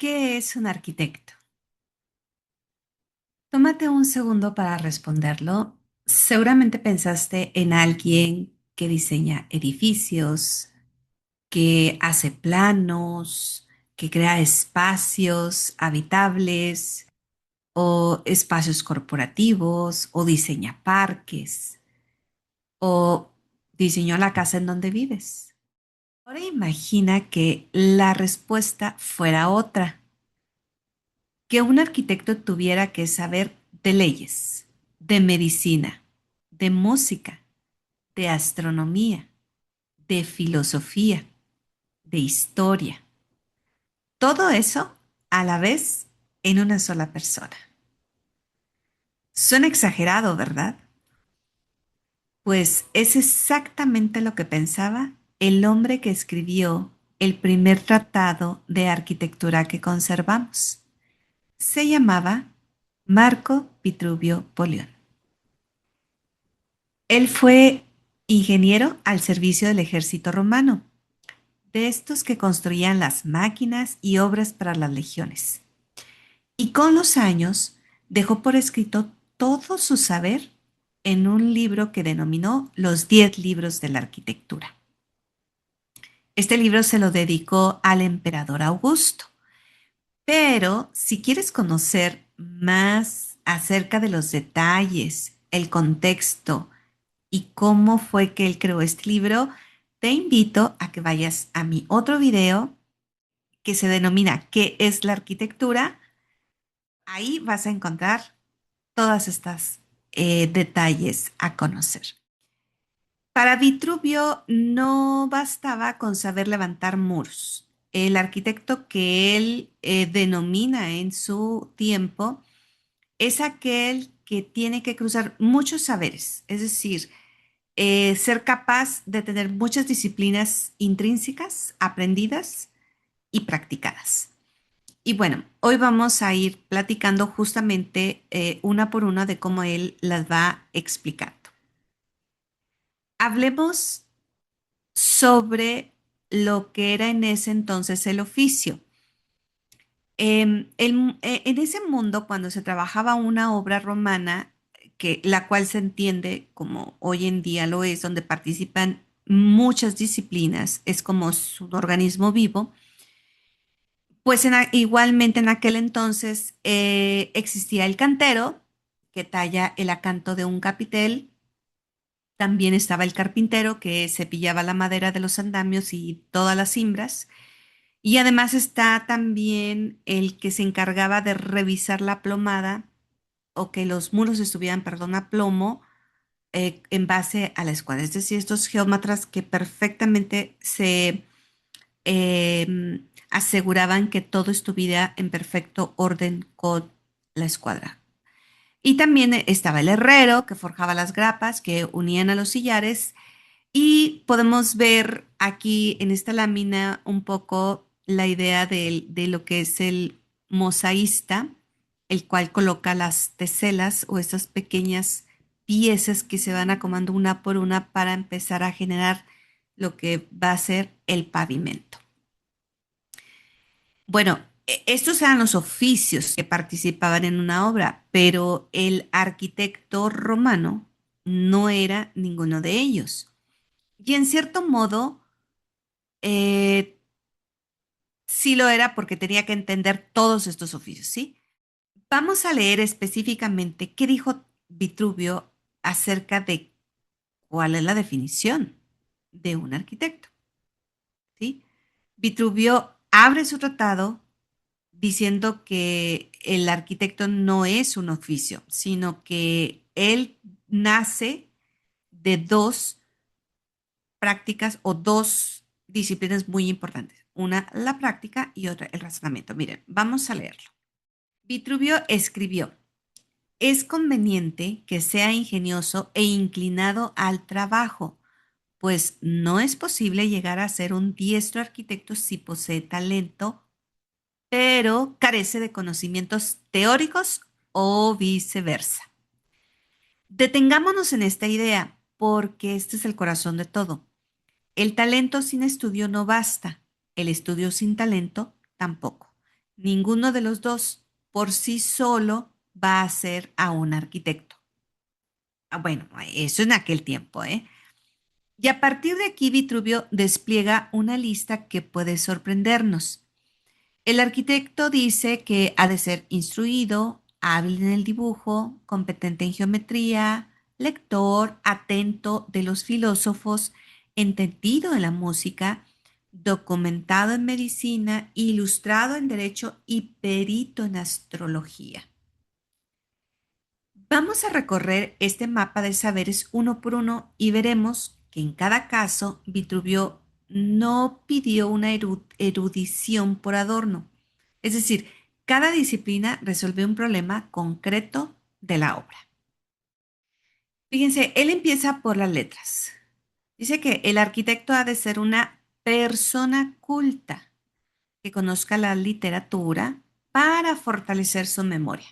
¿Qué es un arquitecto? Tómate un segundo para responderlo. Seguramente pensaste en alguien que diseña edificios, que hace planos, que crea espacios habitables o espacios corporativos o diseña parques o diseñó la casa en donde vives. Ahora imagina que la respuesta fuera otra, que un arquitecto tuviera que saber de leyes, de medicina, de música, de astronomía, de filosofía, de historia. Todo eso a la vez en una sola persona. Suena exagerado, ¿verdad? Pues es exactamente lo que pensaba el hombre que escribió el primer tratado de arquitectura que conservamos. Se llamaba Marco Vitruvio Polión. Él fue ingeniero al servicio del ejército romano, de estos que construían las máquinas y obras para las legiones. Y con los años dejó por escrito todo su saber en un libro que denominó los 10 libros de la arquitectura. Este libro se lo dedicó al emperador Augusto. Pero si quieres conocer más acerca de los detalles, el contexto y cómo fue que él creó este libro, te invito a que vayas a mi otro video que se denomina ¿Qué es la arquitectura? Ahí vas a encontrar todas estas detalles a conocer. Para Vitruvio no bastaba con saber levantar muros. El arquitecto que él denomina en su tiempo es aquel que tiene que cruzar muchos saberes, es decir, ser capaz de tener muchas disciplinas intrínsecas, aprendidas y practicadas. Y bueno, hoy vamos a ir platicando justamente una por una de cómo él las va explicando. Hablemos sobre lo que era en ese entonces el oficio. En ese mundo, cuando se trabajaba una obra romana, la cual se entiende como hoy en día lo es, donde participan muchas disciplinas, es como su organismo vivo, pues igualmente en aquel entonces existía el cantero, que talla el acanto de un capitel. También estaba el carpintero, que cepillaba la madera de los andamios y todas las cimbras. Y además está también el que se encargaba de revisar la plomada o que los muros estuvieran, perdón, a plomo en base a la escuadra. Es decir, estos geómatras que perfectamente se aseguraban que todo estuviera en perfecto orden con la escuadra. Y también estaba el herrero que forjaba las grapas que unían a los sillares y podemos ver aquí en esta lámina un poco la idea de lo que es el mosaísta, el cual coloca las teselas o estas pequeñas piezas que se van acomodando una por una para empezar a generar lo que va a ser el pavimento. Bueno, estos eran los oficios que participaban en una obra, pero el arquitecto romano no era ninguno de ellos. Y en cierto modo, eh, sí lo era porque tenía que entender todos estos oficios, ¿sí? Vamos a leer específicamente qué dijo Vitruvio acerca de cuál es la definición de un arquitecto, ¿sí? Vitruvio abre su tratado diciendo que el arquitecto no es un oficio, sino que él nace de dos prácticas o dos disciplinas muy importantes. Una, la práctica y otra, el razonamiento. Miren, vamos a leerlo. Vitruvio escribió, es conveniente que sea ingenioso e inclinado al trabajo, pues no es posible llegar a ser un diestro arquitecto si posee talento, pero carece de conocimientos teóricos o viceversa. Detengámonos en esta idea, porque este es el corazón de todo. El talento sin estudio no basta, el estudio sin talento tampoco. Ninguno de los dos por sí solo va a hacer a un arquitecto. Bueno, eso en aquel tiempo, ¿eh? Y a partir de aquí Vitruvio despliega una lista que puede sorprendernos. El arquitecto dice que ha de ser instruido, hábil en el dibujo, competente en geometría, lector, atento de los filósofos, entendido en la música, documentado en medicina, ilustrado en derecho y perito en astrología. Vamos a recorrer este mapa de saberes uno por uno y veremos que en cada caso Vitruvio no pidió una erudición por adorno. Es decir, cada disciplina resuelve un problema concreto de la obra. Fíjense, él empieza por las letras. Dice que el arquitecto ha de ser una persona culta que conozca la literatura para fortalecer su memoria.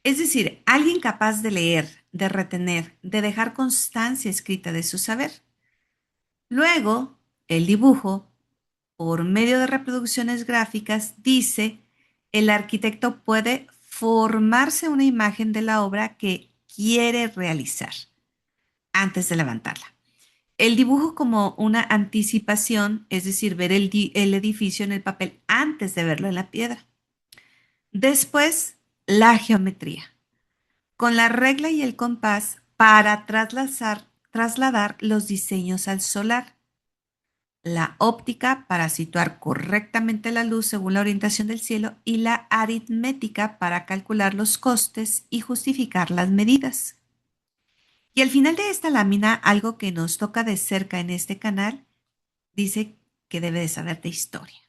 Es decir, alguien capaz de leer, de retener, de dejar constancia escrita de su saber. Luego, el dibujo, por medio de reproducciones gráficas, dice, el arquitecto puede formarse una imagen de la obra que quiere realizar antes de levantarla. El dibujo como una anticipación, es decir, ver el edificio en el papel antes de verlo en la piedra. Después, la geometría con la regla y el compás para trasladar los diseños al solar, la óptica para situar correctamente la luz según la orientación del cielo y la aritmética para calcular los costes y justificar las medidas. Y al final de esta lámina, algo que nos toca de cerca en este canal, dice que debe de saber de historia.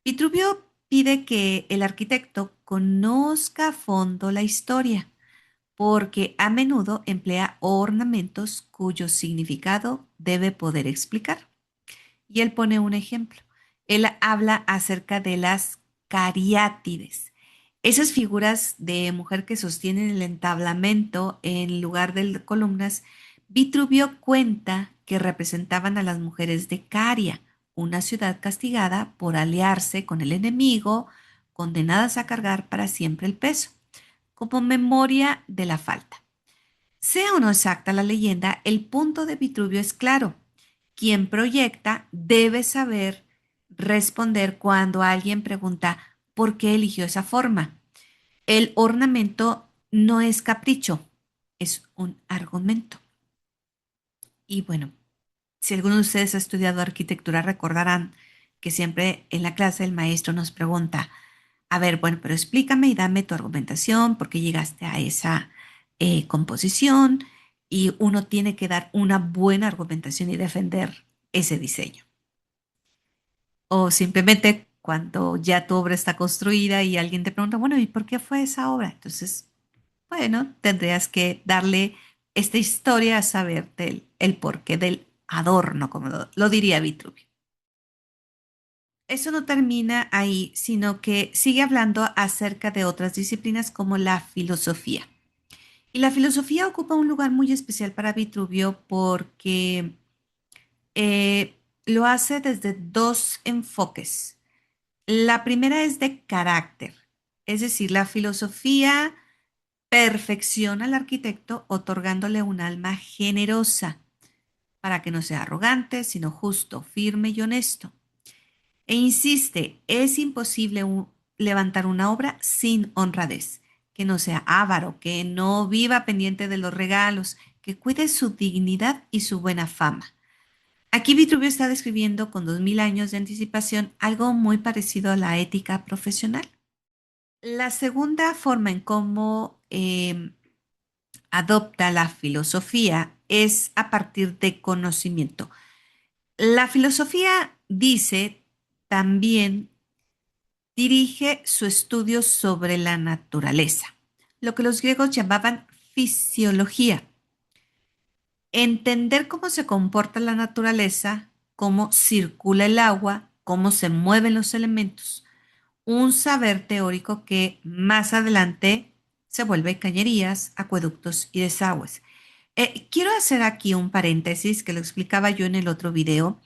Vitruvio pide que el arquitecto conozca a fondo la historia porque a menudo emplea ornamentos cuyo significado debe poder explicar. Y él pone un ejemplo. Él habla acerca de las cariátides, esas figuras de mujer que sostienen el entablamento en lugar de columnas. Vitruvio cuenta que representaban a las mujeres de Caria, una ciudad castigada por aliarse con el enemigo, condenadas a cargar para siempre el peso como memoria de la falta. Sea o no exacta la leyenda, el punto de Vitruvio es claro. Quien proyecta debe saber responder cuando alguien pregunta por qué eligió esa forma. El ornamento no es capricho, es un argumento. Y bueno, si alguno de ustedes ha estudiado arquitectura, recordarán que siempre en la clase el maestro nos pregunta, a ver, bueno, pero explícame y dame tu argumentación, por qué llegaste a esa composición y uno tiene que dar una buena argumentación y defender ese diseño. O simplemente cuando ya tu obra está construida y alguien te pregunta, bueno, ¿y por qué fue esa obra? Entonces, bueno, tendrías que darle esta historia a saber del el porqué del adorno, como lo diría Vitruvio. Eso no termina ahí, sino que sigue hablando acerca de otras disciplinas como la filosofía. Y la filosofía ocupa un lugar muy especial para Vitruvio porque lo hace desde dos enfoques. La primera es de carácter, es decir, la filosofía perfecciona al arquitecto otorgándole un alma generosa para que no sea arrogante, sino justo, firme y honesto. E insiste, es imposible levantar una obra sin honradez, que no sea avaro, que no viva pendiente de los regalos, que cuide su dignidad y su buena fama. Aquí Vitruvio está describiendo con 2000 años de anticipación algo muy parecido a la ética profesional. La segunda forma en cómo adopta la filosofía es a partir de conocimiento. La filosofía dice también dirige su estudio sobre la naturaleza, lo que los griegos llamaban fisiología. Entender cómo se comporta la naturaleza, cómo circula el agua, cómo se mueven los elementos. Un saber teórico que más adelante se vuelve cañerías, acueductos y desagües. Quiero hacer aquí un paréntesis que lo explicaba yo en el otro video.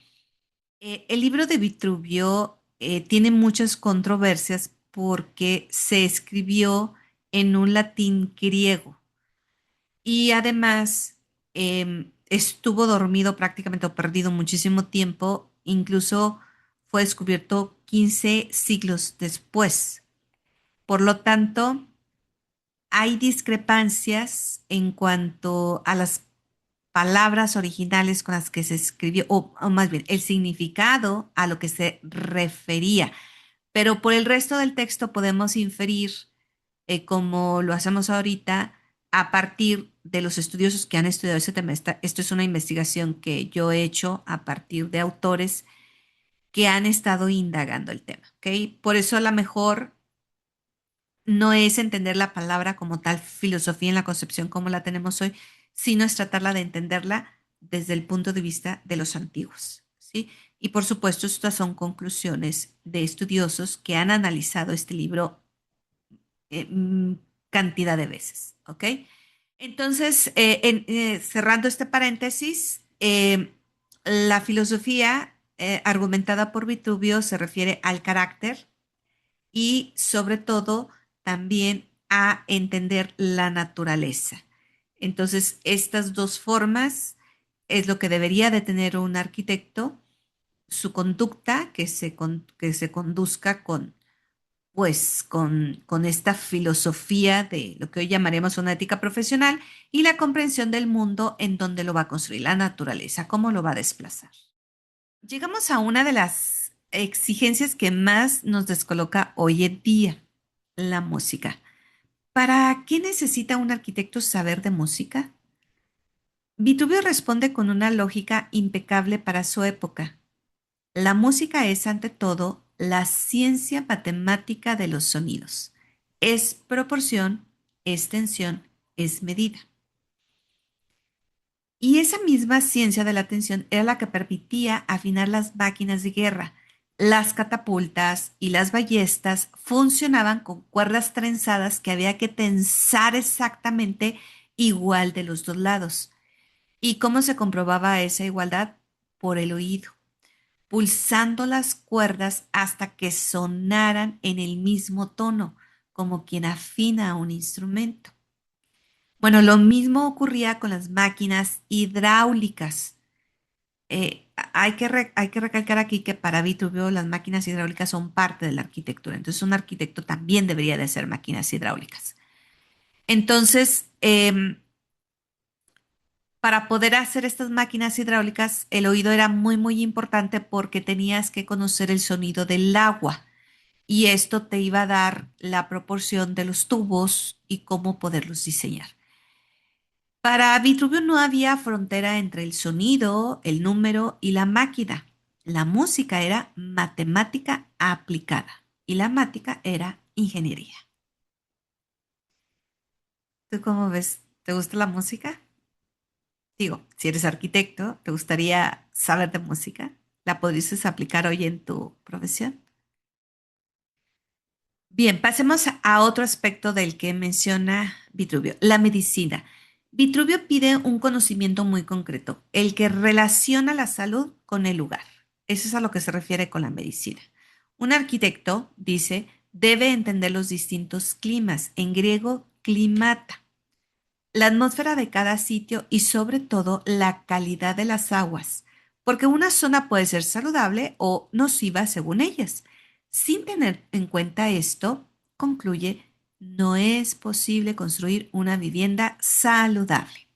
El libro de Vitruvio tiene muchas controversias porque se escribió en un latín griego y además estuvo dormido prácticamente o perdido muchísimo tiempo, incluso fue descubierto 15 siglos después. Por lo tanto, hay discrepancias en cuanto a las palabras originales con las que se escribió, o más bien el significado a lo que se refería. Pero por el resto del texto podemos inferir, como lo hacemos ahorita, a partir de los estudiosos que han estudiado ese tema. Esto es una investigación que yo he hecho a partir de autores que han estado indagando el tema, ¿ok? Por eso a lo mejor no es entender la palabra como tal filosofía en la concepción como la tenemos hoy, sino es tratarla de entenderla desde el punto de vista de los antiguos, ¿sí? Y por supuesto, estas son conclusiones de estudiosos que han analizado este libro eh, mm, cantidad de veces, ¿ok? Entonces, cerrando este paréntesis, la filosofía argumentada por Vitruvio se refiere al carácter y sobre todo también a entender la naturaleza. Entonces, estas dos formas es lo que debería de tener un arquitecto, su conducta que se conduzca con, pues, con esta filosofía de lo que hoy llamaríamos una ética profesional y la comprensión del mundo en donde lo va a construir, la naturaleza, cómo lo va a desplazar. Llegamos a una de las exigencias que más nos descoloca hoy en día, la música. ¿Para qué necesita un arquitecto saber de música? Vitruvio responde con una lógica impecable para su época. La música es, ante todo, la ciencia matemática de los sonidos. Es proporción, es tensión, es medida. Y esa misma ciencia de la tensión era la que permitía afinar las máquinas de guerra. Las catapultas y las ballestas funcionaban con cuerdas trenzadas que había que tensar exactamente igual de los dos lados. ¿Y cómo se comprobaba esa igualdad? Por el oído, pulsando las cuerdas hasta que sonaran en el mismo tono, como quien afina un instrumento. Bueno, lo mismo ocurría con las máquinas hidráulicas. Hay que recalcar aquí que para Vitruvio las máquinas hidráulicas son parte de la arquitectura. Entonces, un arquitecto también debería de hacer máquinas hidráulicas. Entonces, para poder hacer estas máquinas hidráulicas, el oído era muy, muy importante porque tenías que conocer el sonido del agua y esto te iba a dar la proporción de los tubos y cómo poderlos diseñar. Para Vitruvio no había frontera entre el sonido, el número y la máquina. La música era matemática aplicada y la mática era ingeniería. ¿Tú cómo ves? ¿Te gusta la música? Digo, si eres arquitecto, ¿te gustaría saber de música? ¿La podrías aplicar hoy en tu profesión? Bien, pasemos a otro aspecto del que menciona Vitruvio, la medicina. Vitruvio pide un conocimiento muy concreto, el que relaciona la salud con el lugar. Eso es a lo que se refiere con la medicina. Un arquitecto, dice, debe entender los distintos climas, en griego, climata, la atmósfera de cada sitio y sobre todo la calidad de las aguas, porque una zona puede ser saludable o nociva según ellas. Sin tener en cuenta esto, concluye, no es posible construir una vivienda saludable.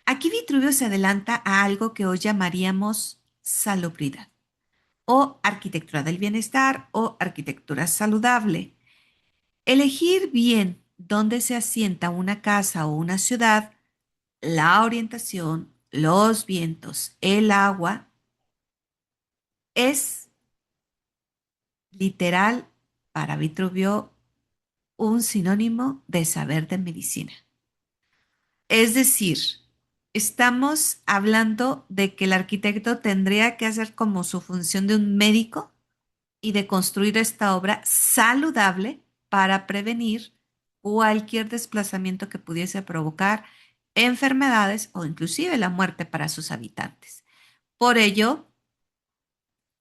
Aquí Vitruvio se adelanta a algo que hoy llamaríamos salubridad o arquitectura del bienestar o arquitectura saludable. Elegir bien dónde se asienta una casa o una ciudad, la orientación, los vientos, el agua, es literal para Vitruvio un sinónimo de saber de medicina. Es decir, estamos hablando de que el arquitecto tendría que hacer como su función de un médico y de construir esta obra saludable para prevenir cualquier desplazamiento que pudiese provocar enfermedades o inclusive la muerte para sus habitantes. Por ello,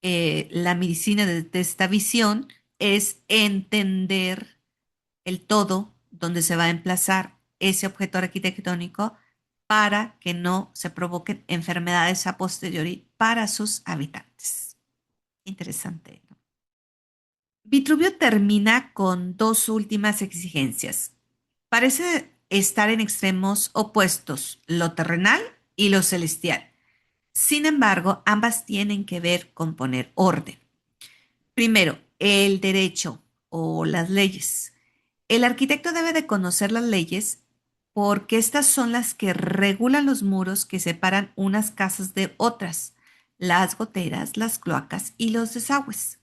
la medicina desde esta visión es entender el todo donde se va a emplazar ese objeto arquitectónico para que no se provoquen enfermedades a posteriori para sus habitantes. Interesante, ¿no? Vitruvio termina con dos últimas exigencias. Parece estar en extremos opuestos, lo terrenal y lo celestial. Sin embargo, ambas tienen que ver con poner orden. Primero, el derecho o las leyes. El arquitecto debe de conocer las leyes porque estas son las que regulan los muros que separan unas casas de otras, las goteras, las cloacas y los desagües.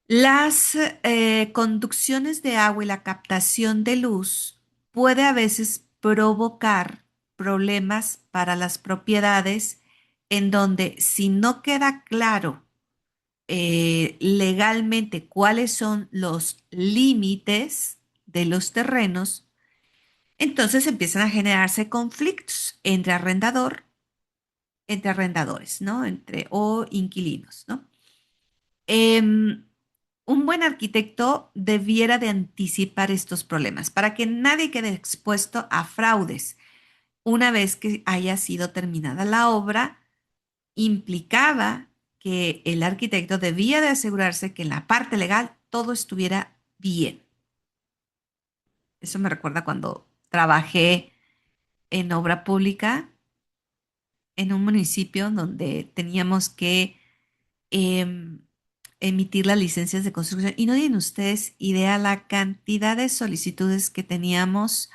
Las conducciones de agua y la captación de luz puede a veces provocar problemas para las propiedades en donde si no queda claro legalmente cuáles son los límites de los terrenos, entonces empiezan a generarse conflictos entre arrendadores, ¿no? O inquilinos, ¿no? Em, un buen arquitecto debiera de anticipar estos problemas para que nadie quede expuesto a fraudes. Una vez que haya sido terminada la obra, implicaba que el arquitecto debía de asegurarse que en la parte legal todo estuviera bien. Eso me recuerda cuando trabajé en obra pública en un municipio donde teníamos que em, emitir las licencias de construcción. Y no tienen ustedes idea la cantidad de solicitudes que teníamos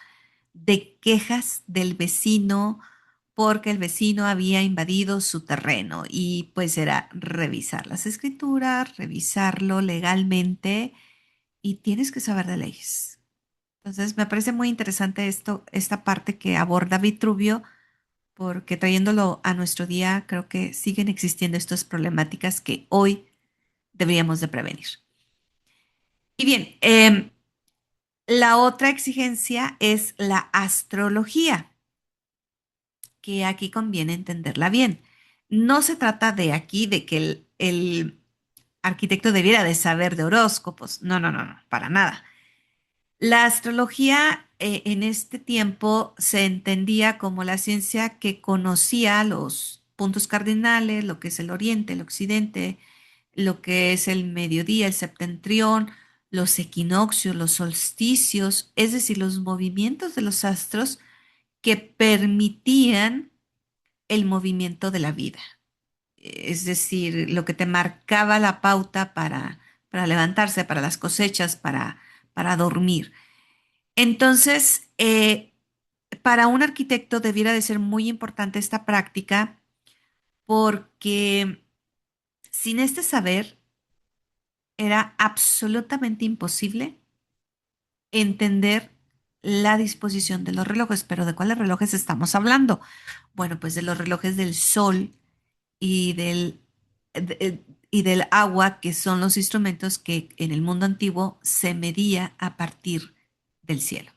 de quejas del vecino porque el vecino había invadido su terreno y pues era revisar las escrituras, revisarlo legalmente y tienes que saber de leyes. Entonces me parece muy interesante esta parte que aborda Vitruvio porque trayéndolo a nuestro día creo que siguen existiendo estas problemáticas que hoy deberíamos de prevenir. Y bien, la otra exigencia es la astrología, que aquí conviene entenderla bien. No se trata de aquí de que el arquitecto debiera de saber de horóscopos. No, no, no, no, para nada. La astrología en este tiempo se entendía como la ciencia que conocía los puntos cardinales, lo que es el oriente, el occidente, lo que es el mediodía, el septentrión, los equinoccios, los solsticios, es decir, los movimientos de los astros que permitían el movimiento de la vida. Es decir, lo que te marcaba la pauta para levantarse, para las cosechas, para dormir. Entonces, para un arquitecto debiera de ser muy importante esta práctica porque sin este saber era absolutamente imposible entender la disposición de los relojes. Pero ¿de cuáles relojes estamos hablando? Bueno, pues de los relojes del sol y y del agua, que son los instrumentos que en el mundo antiguo se medía a partir del cielo.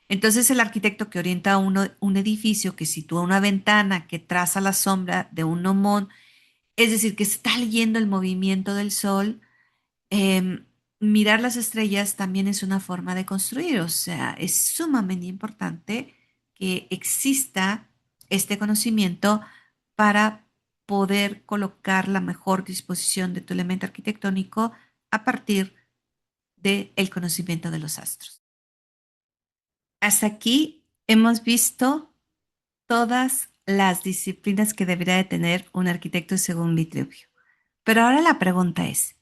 Entonces el arquitecto que orienta un edificio, que sitúa una ventana, que traza la sombra de un gnomón, es decir, que está leyendo el movimiento del sol, em, mirar las estrellas también es una forma de construir, o sea, es sumamente importante que exista este conocimiento para poder colocar la mejor disposición de tu elemento arquitectónico a partir del conocimiento de los astros. Hasta aquí hemos visto todas las disciplinas que debería de tener un arquitecto según Vitruvio. Pero ahora la pregunta es,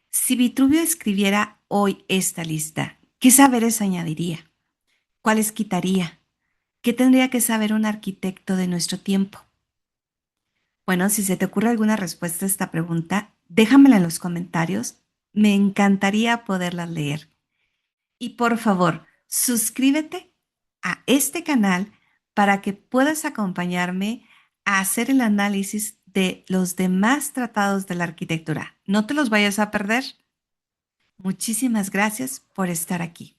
si Vitruvio escribiera hoy esta lista, ¿qué saberes añadiría? ¿Cuáles quitaría? ¿Qué tendría que saber un arquitecto de nuestro tiempo? Bueno, si se te ocurre alguna respuesta a esta pregunta, déjamela en los comentarios. Me encantaría poderla leer. Y por favor, suscríbete a este canal para que puedas acompañarme a hacer el análisis de los demás tratados de la arquitectura. No te los vayas a perder. Muchísimas gracias por estar aquí.